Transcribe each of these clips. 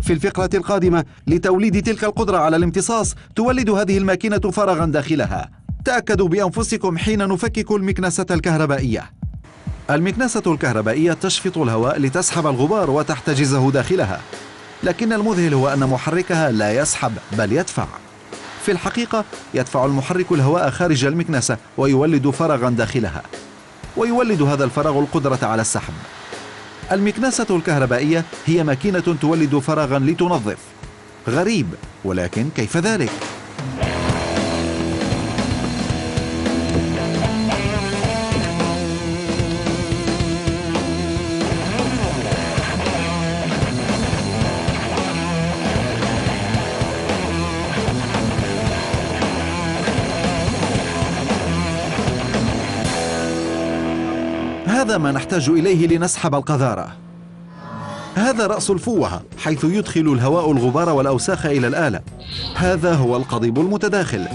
في الفقرة القادمة لتوليد تلك القدرة على الامتصاص تولد هذه الماكينة فراغا داخلها. تأكدوا بأنفسكم حين نفكك المكنسة الكهربائية. المكنسة الكهربائية تشفط الهواء لتسحب الغبار وتحتجزه داخلها، لكن المذهل هو أن محركها لا يسحب بل يدفع. في الحقيقة يدفع المحرك الهواء خارج المكنسة ويولد فراغا داخلها، ويولد هذا الفراغ القدرة على السحب. المكنسة الكهربائية هي ماكينة تولد فراغا لتنظف. غريب، ولكن كيف ذلك؟ هذا ما نحتاج إليه لنسحب القذارة. هذا رأس الفوهة حيث يدخل الهواء الغبار والأوساخ إلى الآلة. هذا هو القضيب المتداخل،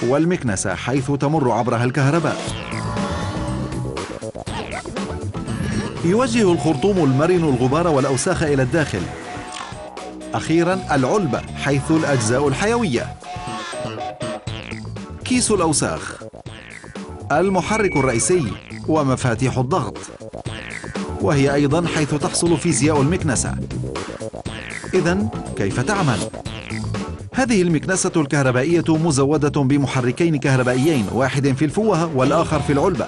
والمكنسة حيث تمر عبرها الكهرباء. يوجه الخرطوم المرن الغبار والأوساخ إلى الداخل. أخيرا العلبة حيث الأجزاء الحيوية. كيس الأوساخ، المحرك الرئيسي، ومفاتيح الضغط، وهي أيضا حيث تحصل فيزياء المكنسة. إذن كيف تعمل؟ هذه المكنسة الكهربائية مزودة بمحركين كهربائيين، واحد في الفوهة والآخر في العلبة.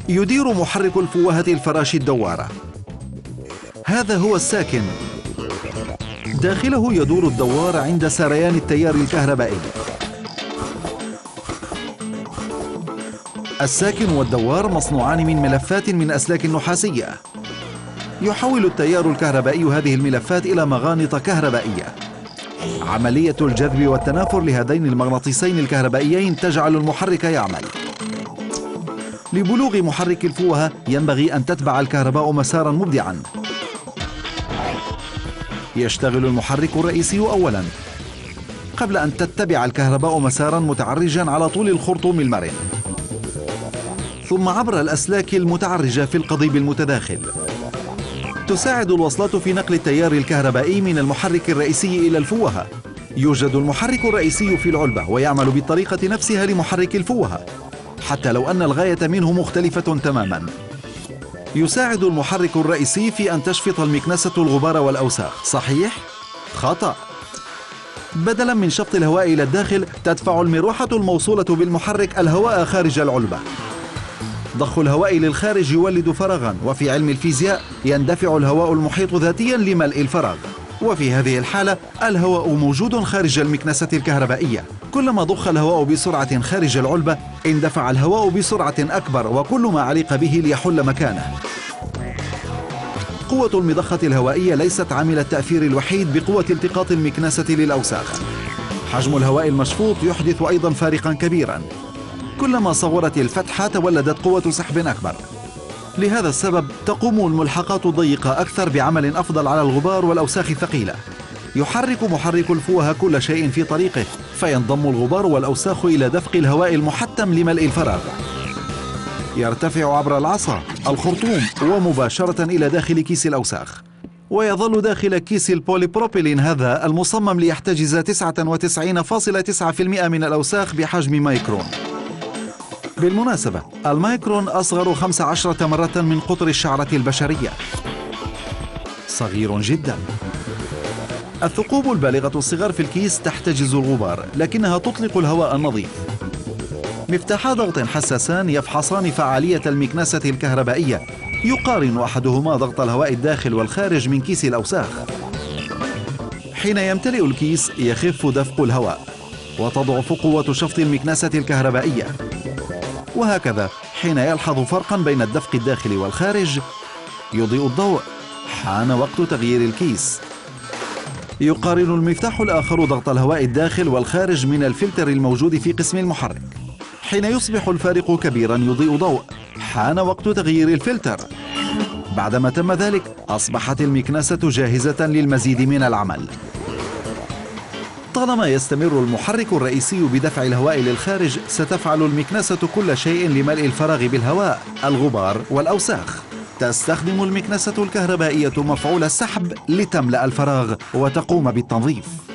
يدير محرك الفوهة الفراشي الدوارة. هذا هو الساكن، داخله يدور الدوار عند سريان التيار الكهربائي. الساكن والدوار مصنوعان من ملفات من أسلاك نحاسية. يحول التيار الكهربائي هذه الملفات إلى مغانط كهربائية. عملية الجذب والتنافر لهذين المغناطيسين الكهربائيين تجعل المحرك يعمل. لبلوغ محرك الفوهة ينبغي أن تتبع الكهرباء مسارا مبدعا. يشتغل المحرك الرئيسي أولا قبل أن تتبع الكهرباء مسارا متعرجا على طول الخرطوم المرن، ثم عبر الأسلاك المتعرجة في القضيب المتداخل. تساعد الوصلات في نقل التيار الكهربائي من المحرك الرئيسي إلى الفوهة. يوجد المحرك الرئيسي في العلبة ويعمل بالطريقة نفسها لمحرك الفوهة، حتى لو أن الغاية منه مختلفة تماما. يساعد المحرك الرئيسي في أن تشفط المكنسة الغبار والأوساخ. صحيح؟ خطأ. بدلا من شفط الهواء إلى الداخل، تدفع المروحة الموصولة بالمحرك الهواء خارج العلبة. ضخ الهواء للخارج يولد فراغا، وفي علم الفيزياء يندفع الهواء المحيط ذاتيا لملء الفراغ، وفي هذه الحالة الهواء موجود خارج المكنسة الكهربائية. كلما ضخ الهواء بسرعة خارج العلبة اندفع الهواء بسرعة أكبر، وكل ما علق به ليحل مكانه. قوة المضخة الهوائية ليست عامل التأثير الوحيد بقوة التقاط المكنسة للأوساخ. حجم الهواء المشفوط يحدث أيضا فارقا كبيرا. كلما صغرت الفتحة تولدت قوة سحب أكبر. لهذا السبب تقوم الملحقات الضيقة أكثر بعمل أفضل على الغبار والأوساخ الثقيلة. يحرك محرك الفوهة كل شيء في طريقه، فينضم الغبار والأوساخ إلى دفق الهواء المحتم لملء الفراغ. يرتفع عبر العصا، الخرطوم، ومباشرة إلى داخل كيس الأوساخ، ويظل داخل كيس البوليبروبيلين هذا المصمم ليحتجز 99.9% من الأوساخ بحجم مايكرون. بالمناسبة المايكرون أصغر 15 مرة من قطر الشعرة البشرية. صغير جدا. الثقوب البالغة الصغر في الكيس تحتجز الغبار، لكنها تطلق الهواء النظيف. مفتاحا ضغط حساسان يفحصان فعالية المكنسة الكهربائية. يقارن أحدهما ضغط الهواء الداخل والخارج من كيس الأوساخ. حين يمتلئ الكيس يخف دفق الهواء، وتضعف قوة شفط المكنسة الكهربائية. وهكذا حين يلحظ فرقا بين الدفق الداخلي والخارج يضيء الضوء. حان وقت تغيير الكيس. يقارن المفتاح الآخر ضغط الهواء الداخل والخارج من الفلتر الموجود في قسم المحرك. حين يصبح الفارق كبيرا يضيء ضوء. حان وقت تغيير الفلتر. بعدما تم ذلك أصبحت المكنسة جاهزة للمزيد من العمل. وطالما يستمر المحرك الرئيسي بدفع الهواء للخارج، ستفعل المكنسة كل شيء لملء الفراغ بالهواء، الغبار والأوساخ. تستخدم المكنسة الكهربائية مفعول السحب لتملأ الفراغ وتقوم بالتنظيف.